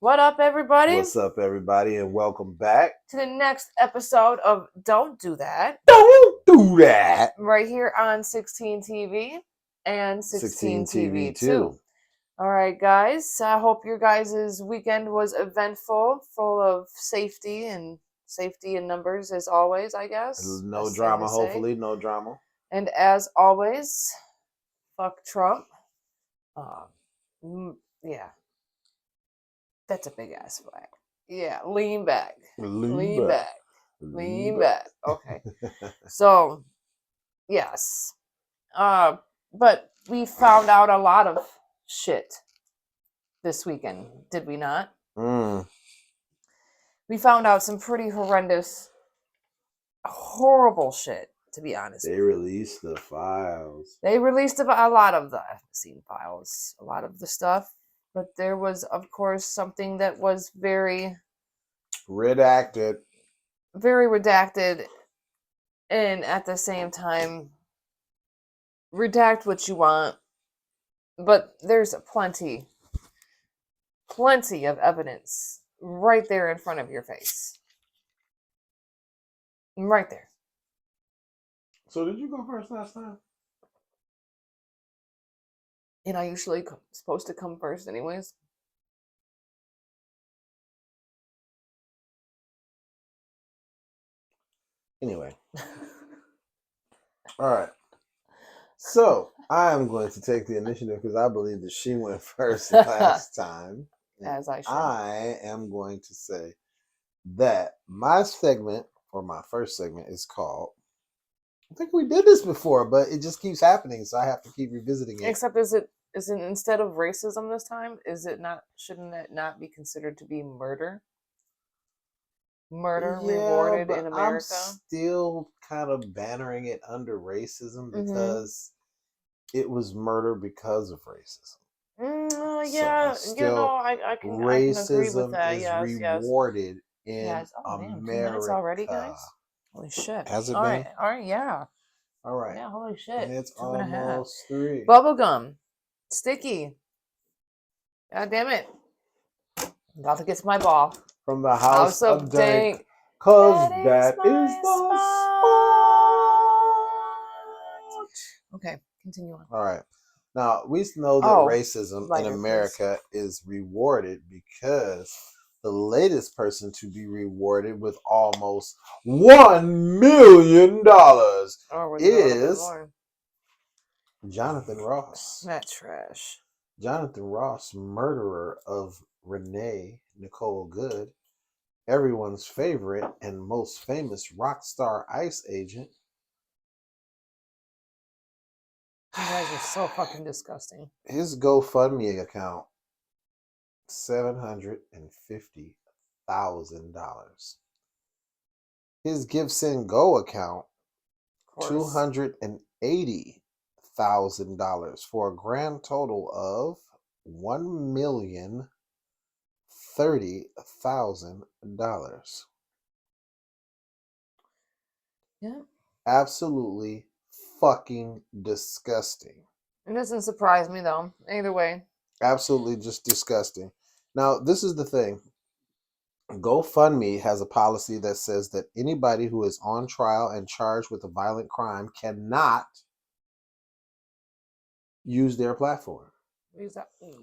What up, everybody? What's up, everybody, and welcome back to the next episode of Don't Do That. Don't do that. Right here on 16 TV and 16 TV 2. All right, guys. I hope your guys' weekend was eventful, full of safety and numbers, as always, I guess. No drama, hopefully. No drama. And as always, fuck Trump. Yeah. That's a big ass flag. Yeah, lean back. Lean back. Okay. So, yes. But we found out a lot of shit this weekend, did we not? We found out some pretty horrendous, horrible shit, to be honest. They released the files. They released a lot of the scene files, a lot of the stuff. But there was, of course, something that was very redacted. Very redacted. And at the same time, redact what you want. But there's plenty of evidence right there in front of your face. Right there. So did you go first last time? And I usually supposed to come first anyways. Anyway. All right. So I am going to take the initiative because I believe that she went first last time. As I should. I am going to say that my segment, or my first segment, is called, I think we did this before, but it just keeps happening, so I have to keep revisiting it. Except is it instead of racism this time, shouldn't it not be considered to be murder? Murder rewarded in America? I'm still kind of bannering it under racism because it was murder because of racism. Yeah, I can agree with that. Is rewarded in America. 2 minutes already, guys? Holy shit. Has it been? All right, yeah. All right. Yeah, holy shit. It's almost 3. Bubblegum. Sticky. God damn it. About to get to my ball. From the House of Dank. Cause that is the spot. Okay, continue on. All right. Now, we know that racism in America is rewarded because the latest person to be rewarded with almost $1 million is Jonathan Ross. That trash. Jonathan Ross, murderer of Renee Nicole Good, everyone's favorite and most famous rock star ICE agent. You guys are so fucking disgusting. His GoFundMe account, $750,000. His GiveSendGo account, $280,000 for a grand total of $1,030,000. Yeah. Absolutely fucking disgusting. It doesn't surprise me though. Either way. Absolutely just disgusting. Now, this is the thing. GoFundMe has a policy that says that anybody who is on trial and charged with a violent crime cannot use their platform.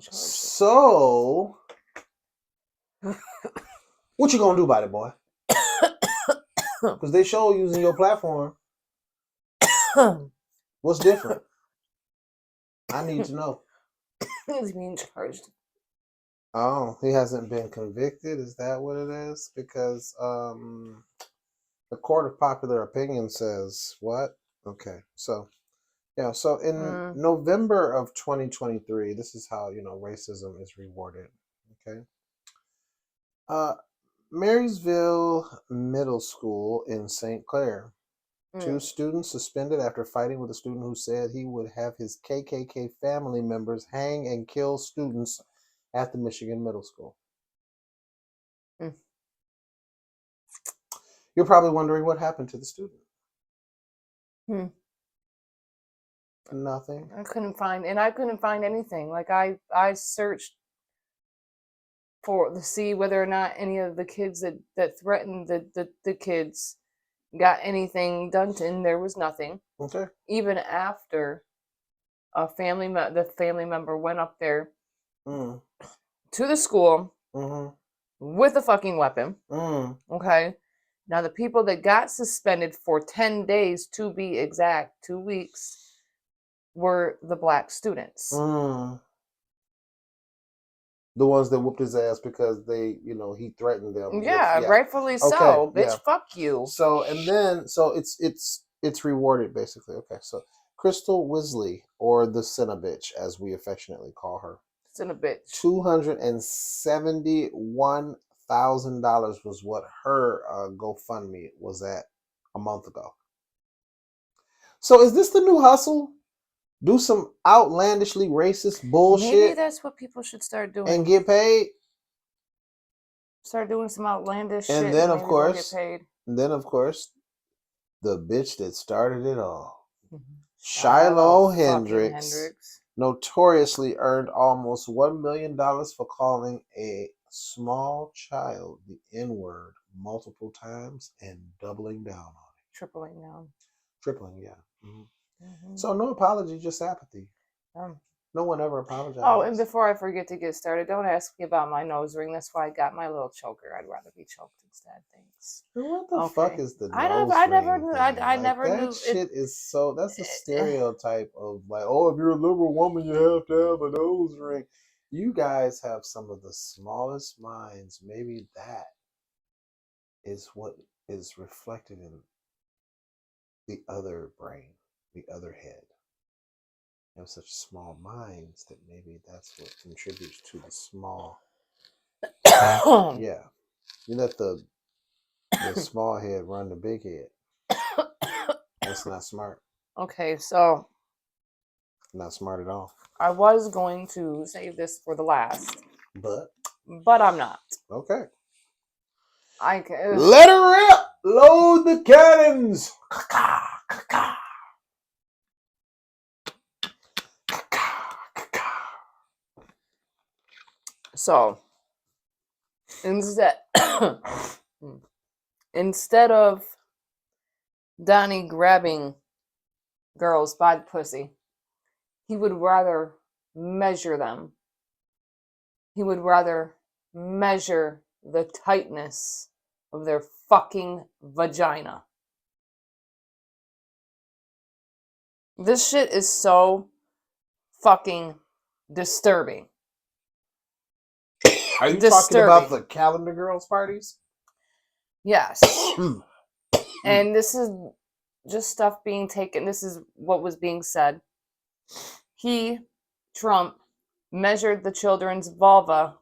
So, what you gonna do about it, boy? Because they show using your platform. What's different? I need to know. He's being charged. Oh, he hasn't been convicted? Is that what it is? Because the court of popular opinion says what? Okay, so yeah, so in November of 2023, this is how racism is rewarded. Okay, Marysville Middle School in St. Clair. 2 students suspended after fighting with a student who said he would have his KKK family members hang and kill students at the Michigan Middle School. You're probably wondering what happened to the student. Nothing. I couldn't find anything. Like I searched to see whether or not any of the kids that threatened the kids got anything done to, and there was nothing. Okay. Even after the family member went up there to the school with a fucking weapon. Okay. Now the people that got suspended for 10 days, to be exact, 2 weeks, were the black students. The ones that whooped his ass because they, he threatened them. Yeah, rightfully so. Okay, bitch, fuck you. So, and then, it's rewarded, basically. Okay, so Crystal Wisley, or the Cinnabitch, as we affectionately call her. Cinnabitch. $271,000 was what her GoFundMe was at a month ago. So is this the new hustle? Do some outlandishly racist bullshit. Maybe that's what people should start doing. And get paid. Start doing some outlandish and shit. Then, and of course, get paid. And then, of course, the bitch that started it all, Shiloh Hendricks, notoriously earned almost $1 million for calling a small child the N-word multiple times and doubling down on it. Tripling down. Yeah. So no apology, just apathy. No one ever apologized. Oh, and before I forget to get started, don't ask me about my nose ring. That's why I got my little choker. I'd rather be choked instead. Thanks. What the fuck is the nose ring? I never knew. I never knew. That shit is so. That's a stereotype of like, oh, if you're a liberal woman, you have to have a nose ring. You guys have some of the smallest minds. Maybe that is what is reflected in the other brain, the other head. You have such small minds that maybe that's what contributes to the small. Yeah, you let the small head run the big head. That's not smart. Okay, so not smart at all. I was going to save this for the last, but I'm not. Okay. I can let her rip. Load the cannons. So instead of Donnie grabbing girls by the pussy, he would rather measure them. He would rather measure the tightness of their fucking vagina. This shit is so fucking disturbing. Are you talking about the calendar girls parties? Yes. And this is just stuff being taken. This is what was being said. Trump, measured the children's vulva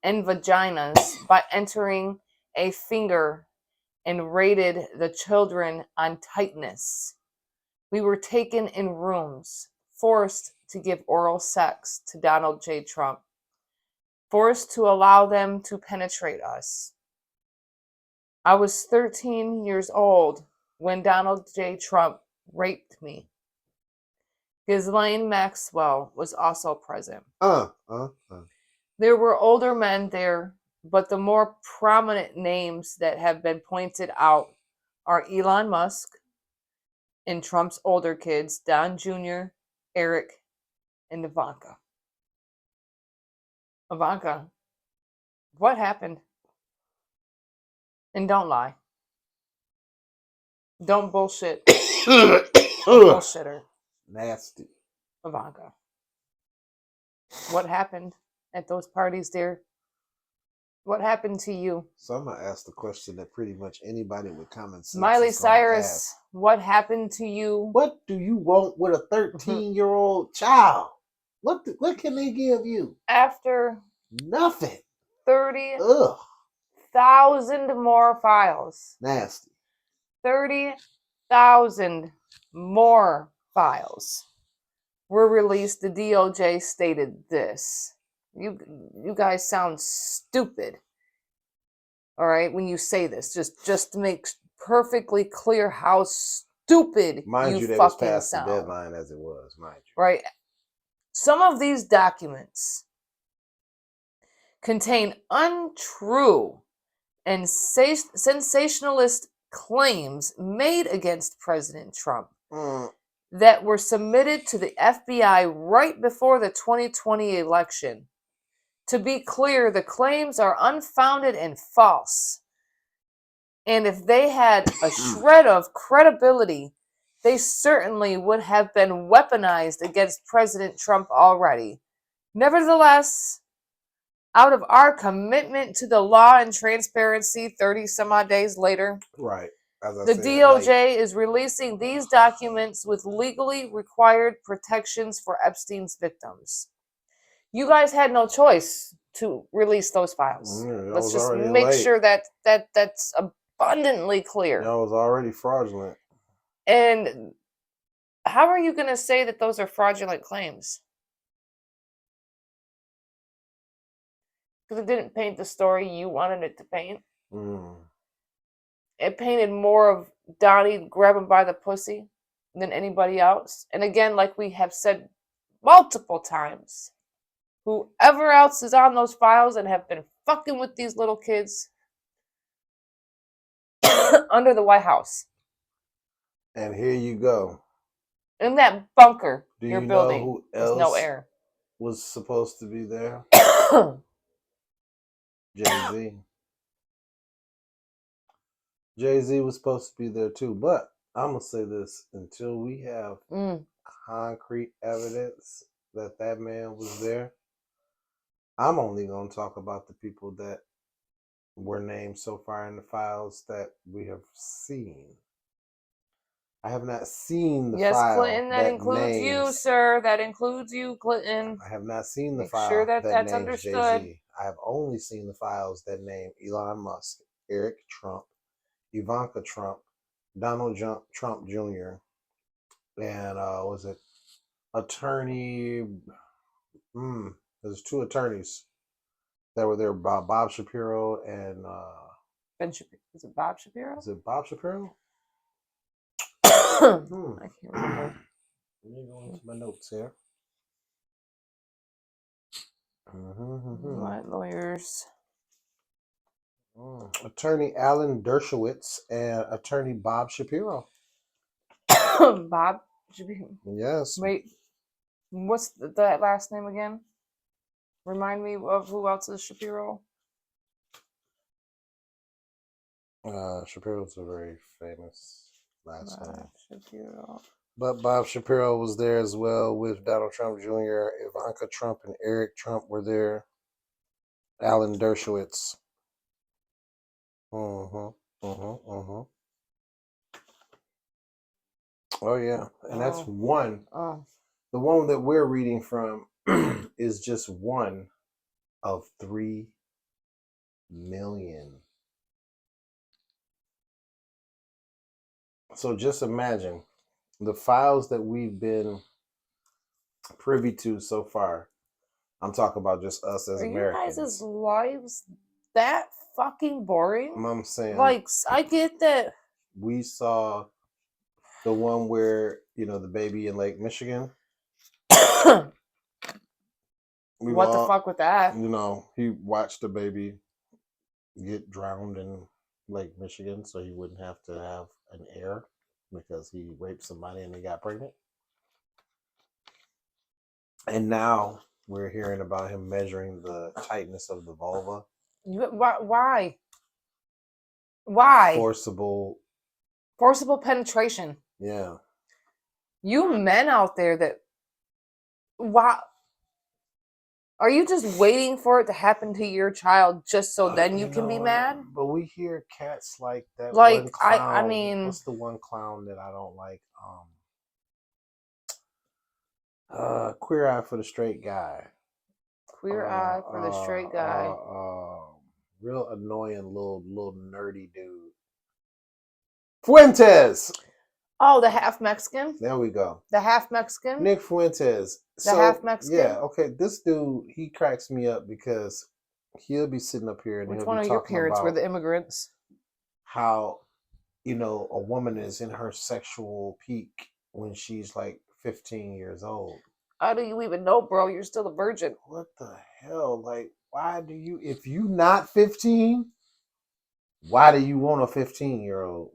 and vaginas by entering a finger and rated the children on tightness. We were taken in rooms, forced to give oral sex to Donald J. Trump, forced to allow them to penetrate us. I was 13 years old when Donald J. Trump raped me. Ghislaine Maxwell was also present. There were older men there, but the more prominent names that have been pointed out are Elon Musk and Trump's older kids, Don Jr., Eric, and Ivanka. Ivanka, what happened? And don't lie. Don't bullshit. Bullshitter. Nasty. Ivanka. What happened at those parties, dear? What happened to you? So I'm going to ask the question that pretty much anybody with common sense Miley Cyrus, what happened to you? What do you want with a 13-year-old child? What can they give you? After nothing. 30,000 more files. Nasty. 30,000 more files were released. The DOJ stated this. You guys sound stupid. All right, when you say this, just to make perfectly clear how stupid mind you, fucking was past sound. The deadline as it was, mind you. Right. Some of these documents contain untrue and sensationalist claims made against President Trump that were submitted to the FBI right before the 2020 election. To be clear, the claims are unfounded and false. And if they had a shred of credibility, they certainly would have been weaponized against President Trump already. Nevertheless, out of our commitment to the law and transparency 30 some odd days later, right. The DOJ is releasing these documents with legally required protections for Epstein's victims. You guys had no choice to release those files. Let's just make sure that's abundantly clear. That was already fraudulent. And how are you going to say that those are fraudulent claims? Because it didn't paint the story you wanted it to paint. It painted more of Donnie grabbing by the pussy than anybody else. And again, like we have said multiple times, whoever else is on those files and have been fucking with these little kids under the White House. And here you go. In that bunker Do you're you building, know who there's else no air. Was supposed to be there? Jay-Z. Jay-Z was supposed to be there too, but I'm going to say this, until we have concrete evidence that that man was there, I'm only going to talk about the people that were named so far in the files that we have seen. I have not seen the file. Yes, Clinton, that includes you, sir. That includes you, Clinton. I have not seen the file sure that that's names understood. Jay-Z. I have only seen the files that name Elon Musk, Eric Trump, Ivanka Trump, Donald Trump Jr., and was it attorney? There's two attorneys that were there, Bob Shapiro and Ben Shapiro. Is it Bob Shapiro? Is it Bob Shapiro? I can't remember. Let me go into my notes here. What lawyers? Attorney Alan Dershowitz and attorney Bob Shapiro. Bob Shapiro? Yes. Wait, what's that last name again? Remind me of who else is Shapiro? Shapiro's a very famous last name. Shapiro. But Bob Shapiro was there as well with Donald Trump Jr., Ivanka Trump, and Eric Trump were there. Alan Dershowitz. Oh yeah, and that's one. The one that we're reading from is just one of 3 million. So just imagine the files that we've been privy to so far. I'm talking about just us as Americans. You guys' lives that fucking boring? I'm saying, like, I get that. We saw the one where, the baby in Lake Michigan. What the fuck with that? He watched the baby get drowned in Lake Michigan so he wouldn't have to have an heir because he raped somebody and they got pregnant. And now we're hearing about him measuring the tightness of the vulva. Why? Forcible penetration. Yeah. You men out there that... Why? Are you just waiting for it to happen to your child just so then you can be mad? But we hear cats like that. Like, one clown, I mean... What's the one clown that I don't like? Queer Eye for the Straight Guy. Queer Eye for the Straight Guy. Real annoying little nerdy dude. Fuentes! Oh, the half Mexican? There we go. The half Mexican? Nick Fuentes. Half Mexican? Yeah, okay. This dude, he cracks me up because he'll be sitting up here and Which he'll one be of your talking parents about were the immigrants? How, a woman is in her sexual peak when she's like 15 years old. How do you even know, bro? You're still a virgin. What the hell? Like, why do you, if you not 15, why do you want a 15-year-old?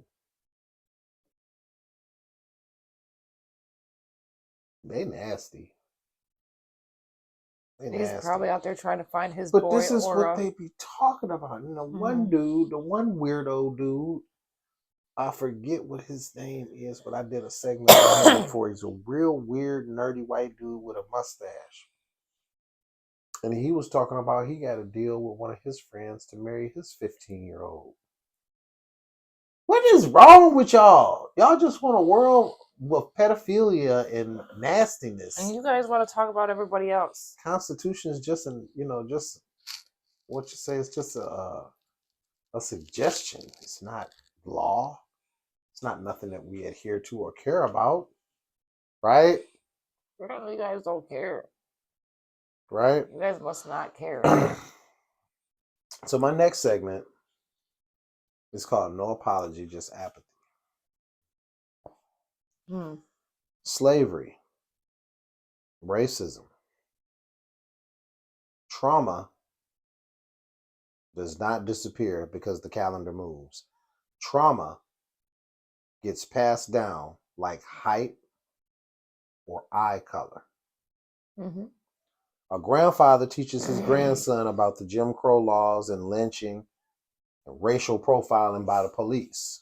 They nasty. He's probably out there trying to find his but boy. This is or what they be talking about. And the one dude, the one weirdo dude, I forget what his name is, but I did a segment on him before. He's a real weird, nerdy white dude with a mustache. And he was talking about he got a deal with one of his friends to marry his 15-year-old. What is wrong with y'all? Y'all just want a world with pedophilia and nastiness. And you guys want to talk about everybody else. Constitution is just just what you say. It's just a suggestion. It's not law. It's not nothing that we adhere to or care about, right? You guys don't care, right? You guys must not care. So my next segment is called "No Apology, Just Apathy." Slavery, racism, trauma does not disappear because the calendar moves. Trauma gets passed down like height or eye color. A grandfather teaches his grandson about the Jim Crow laws and lynching and racial profiling by the police.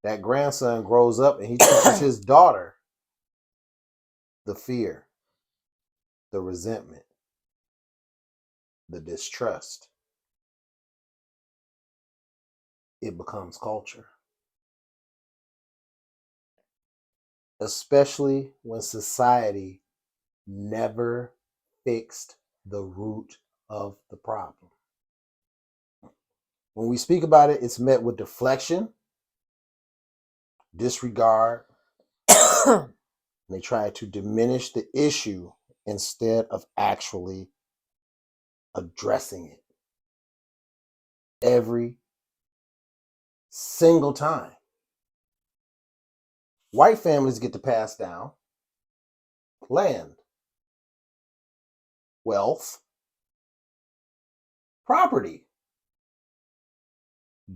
That grandson grows up and he teaches his daughter the fear, the resentment, the distrust. It becomes culture. Especially when society never fixed the root of the problem. When we speak about it, it's met with deflection, disregard. They try to diminish the issue instead of actually addressing it. Every single time. White families get to pass down land, wealth, property,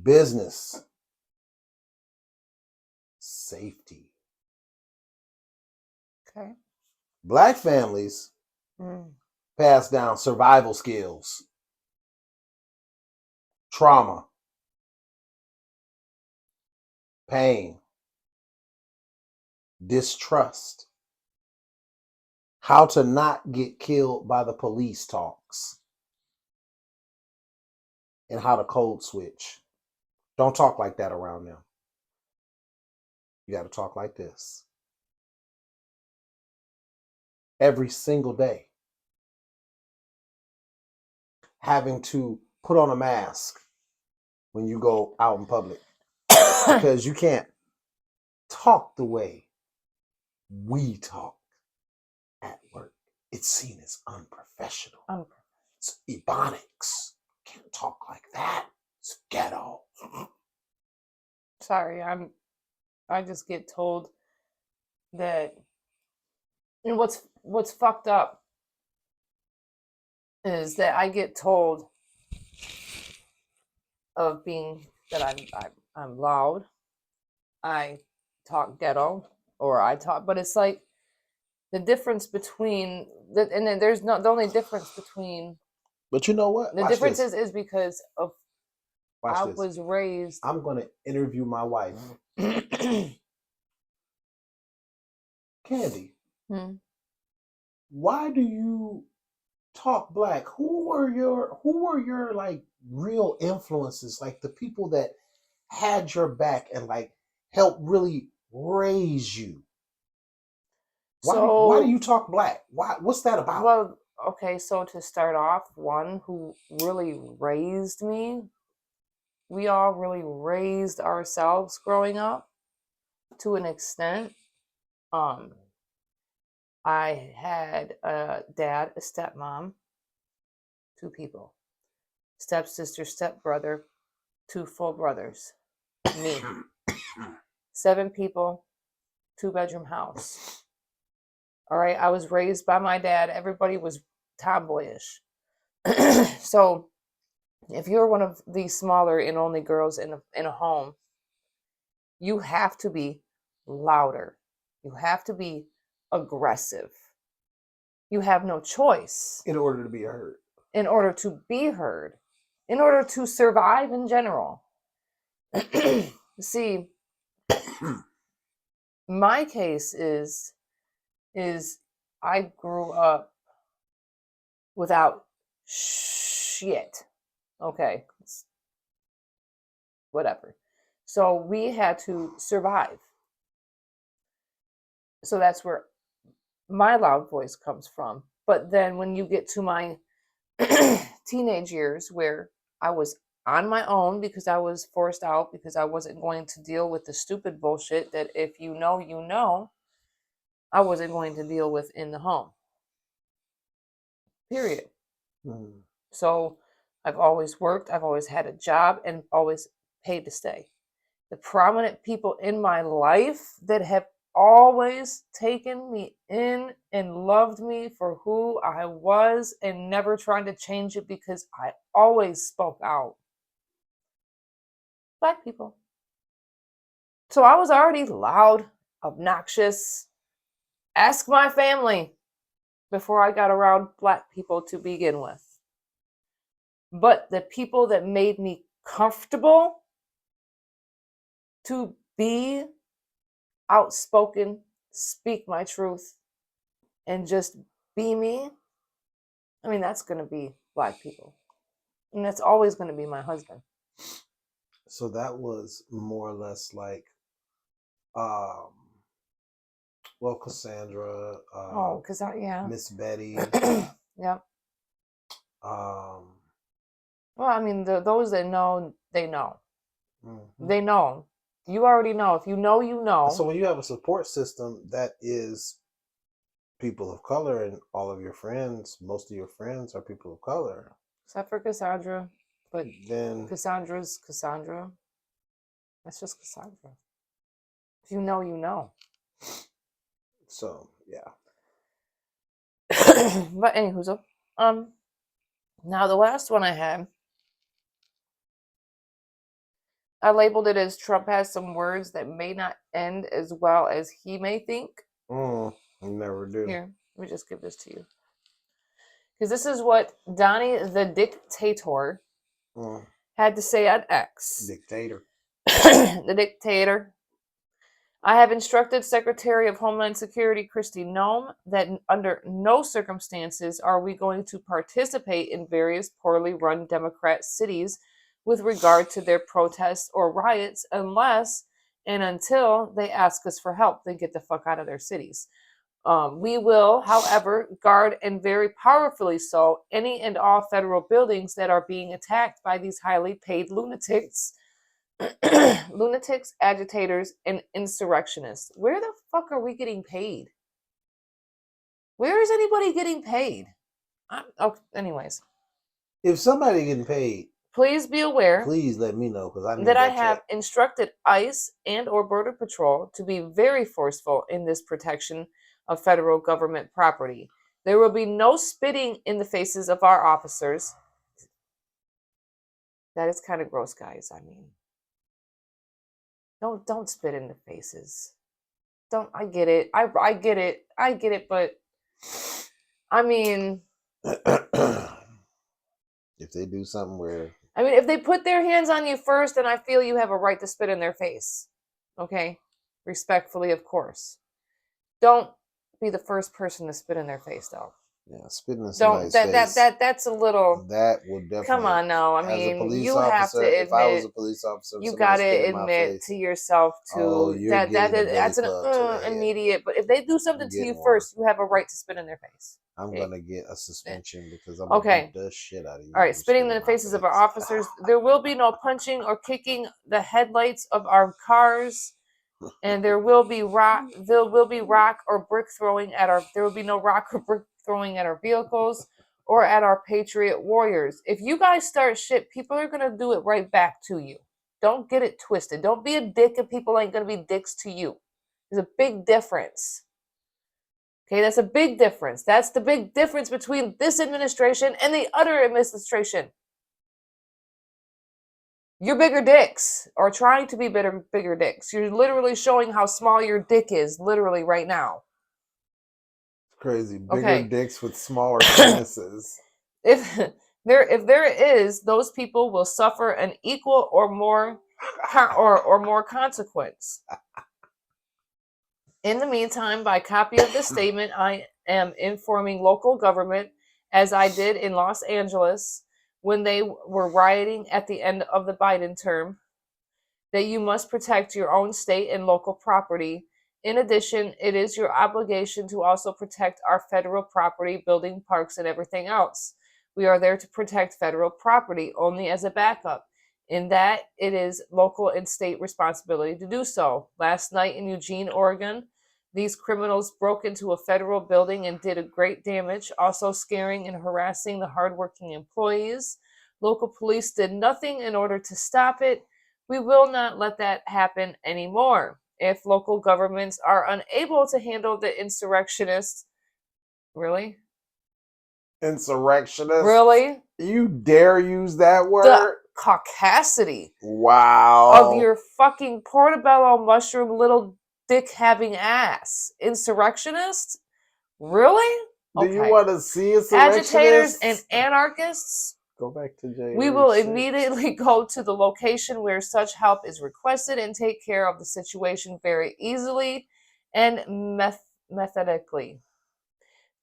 business, safety. Okay. Black families pass down survival skills, trauma, pain, distrust, how to not get killed by the police talks, and how to code switch. Don't talk like that around them. You got to talk like this. Every single day. Having to put on a mask when you go out in public because you can't talk the way we talk at work. It's seen as unprofessional. It's ebonics. Can't talk like that. It's ghetto. Sorry, I just get told that. And what's fucked up is that I get told of being that I'm loud, I talk ghetto, or I talk, but it's like the difference between and then there's not the only difference between. But you know what? The difference is because of I was raised. I'm going to interview my wife, Candy. Why do you talk black? Who were your like real influences, like the people that had your back and like helped really raise you? Why do you talk black? What's that about? Well, okay, so to start off, one who really raised me, we all really raised ourselves growing up to an extent. I had a dad, a stepmom, 2 people, stepsister, stepbrother, 2 full brothers, me, 7 people, 2-bedroom house. All right, I was raised by my dad. Everybody was tomboyish. So if you're one of the smaller and only girls in a home, you have to be louder. You have to be aggressive. You have no choice In order to be heard. in order to be heard, in order to survive in general. See, my case is I grew up without shit. Okay, whatever. So we had to survive. So that's where my loud voice comes from. But then when you get to my teenage years where I was on my own because I was forced out because I wasn't going to deal with the stupid bullshit that if you know, I wasn't going to deal with in the home. Period. Mm. So I've always worked, I've always had a job, and always paid to stay. The prominent people in my life that have always taken me in and loved me for who I was and never tried to change it because I always spoke out. Black people. So I was already loud, obnoxious. Ask my family before I got around Black people to begin with. But the people that made me comfortable to be outspoken, speak my truth, and just be me, I mean, that's going to be Black people. And that's always going to be my husband. So that was more or less like, well, Cassandra, yeah. Miss Betty. Yep. Um, Well, I mean, those that know, they know. mm-hmm. They know. You already know. If you know, you know. So when you have a support system that is people of color and all of your friends, most of your friends are people of color. Except for Cassandra. But then Cassandra's Cassandra. That's just Cassandra. If you know, you know. So, yeah. But anywho, now the last one I had, I labeled it as Trump has some words that may not end as well as he may think. You never do. Here, let me just give this to you. Because this is what Donnie the Dictator had to say on X. Dictator. The Dictator. I have instructed Secretary of Homeland Security Kristi Noem that under no circumstances are we going to participate in various poorly run Democrat cities with regard to their protests or riots unless and until they ask us for help, then get the fuck out of their cities. We will, however, guard and very powerfully so any and all federal buildings that are being attacked by these highly paid lunatics, agitators, and insurrectionists. Where the fuck are we getting paid? Where is anybody getting paid? Anyways. If somebody getting paid, please be aware. Please let me know because I need that I that have check. instructed ICE and or Border Patrol to be very forceful in this protection of federal government property. There will be no spitting in the faces of our officers. That is kind of gross, guys. I mean, don't spit in the faces. Don't. I get it. I get it. I get it. But I mean, if they do something where, I mean, if they put their hands on you first, then I feel you have a right to spit in their face. Okay, respectfully, of course. Don't be the first person to spit in their face, though. Yeah, spitting in somebody's face. That's a little. That would definitely. Come on, now. I mean, you officer, have to admit. If I was a police officer, you got to admit to yourself too that's an immediate. But if they do something to you first, you have a right to spit in their face. I'm gonna get a suspension because I'm gonna beat the shit out of you. All right, spitting in the faces of our officers. There will be no punching or kicking the headlights of our cars. And there will be rock or brick throwing at our. There will be no rock or brick throwing at our vehicles or at our patriot warriors. If you guys start shit, people are gonna do it right back to you. Don't get it twisted. Don't be a dick, and people ain't gonna be dicks to you. There's a big difference. Okay, that's a big difference. That's the big difference between this administration and the other administration. You're bigger dicks, or trying to be bigger dicks. You're literally showing how small your dick is, literally right now. Crazy. Bigger dicks with smaller penises. If there is, those people will suffer an equal or more consequence. In the meantime, by copy of this statement, I am informing local government, as I did in Los Angeles when they were rioting at the end of the Biden term, that you must protect your own state and local property. In addition, it is your obligation to also protect our federal property, building, parks, and everything else. We are there to protect federal property only as a backup, in that it is local and state responsibility to do so. Last night in Eugene, Oregon, these criminals broke into a federal building and did a great damage, also scaring and harassing the hardworking employees. Local police did nothing in order to stop it. We will not let that happen anymore. If local governments are unable to handle the insurrectionists, really? Insurrectionists? Really? You dare use that word? The caucasity. Wow. Of your fucking portobello mushroom little dick having ass. Insurrectionists? Really? Do you want to see insurrectionists? Agitators and anarchists? Go back to jail. We will immediately go to the location where such help is requested and take care of the situation very easily and methodically.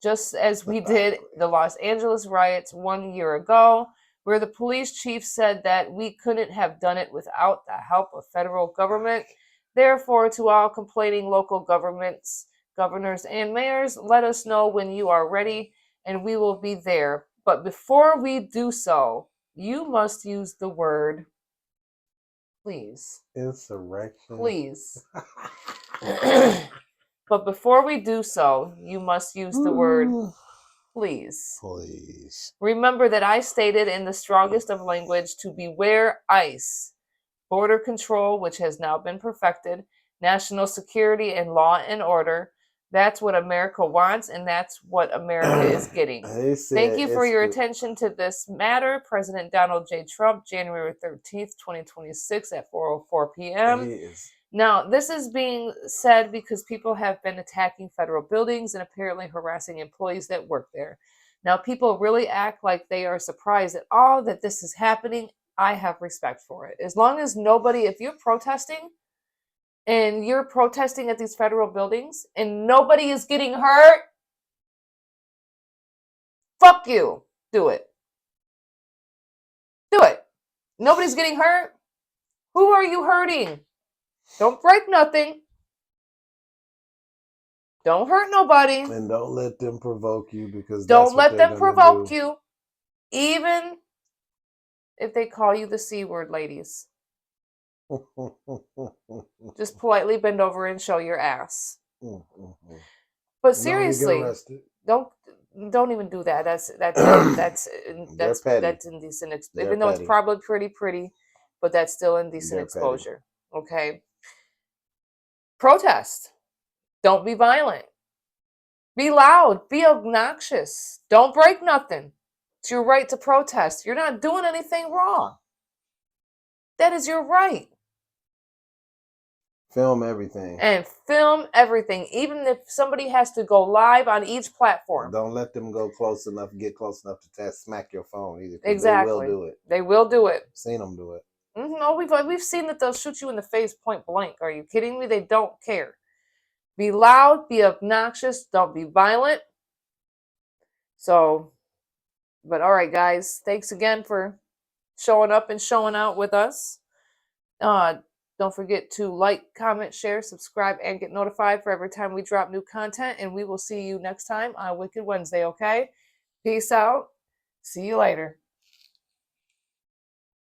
Just as we did the Los Angeles riots 1 year ago, where the police chief said that we couldn't have done it without the help of federal government. Therefore, to all complaining local governments, governors, and mayors, let us know when you are ready and we will be there. But before we do so, you must use the word please. Insurrection. Please. But before we do so, you must use the word please. Please. Remember that I stated in the strongest of language to beware ICE, border control, which has now been perfected, national security, and law and order. That's what America wants, and that's what America is getting. Thank you for your attention to this matter. President Donald J. Trump, January 13th, 2026 at 4:04 p.m. Now, this is being said because people have been attacking federal buildings and apparently harassing employees that work there. Now, people really act like they are surprised at all that this is happening. I have respect for it. As long as nobody, if you're protesting and you're protesting at these federal buildings and nobody is getting hurt, fuck you. Do it. Do it. Nobody's getting hurt. Who are you hurting? Don't break nothing. Don't hurt nobody. And don't let them provoke you, because don't let them provoke you. Even if they call you the C word, ladies. Just politely bend over and show your ass. But seriously, don't even do that. That's indecent. Even though it's probably pretty, but that's still indecent exposure. Okay. Protest. Don't be violent. Be loud. Be obnoxious. Don't break nothing. It's your right to protest. You're not doing anything wrong. That is your right. Film everything. And film everything, even if somebody has to go live on each platform. Don't let them get close enough to smack your phone either. Exactly. They will do it. They will do it. I've seen them do it. No, we've seen that they'll shoot you in the face point blank. Are you kidding me? They don't care. Be loud, be obnoxious, don't be violent. So, but all right, guys, thanks again for showing up and showing out with us. Don't forget to like, comment, share, subscribe, and get notified for every time we drop new content. And we will see you next time on Wicked Wednesday, okay? Peace out. See you later.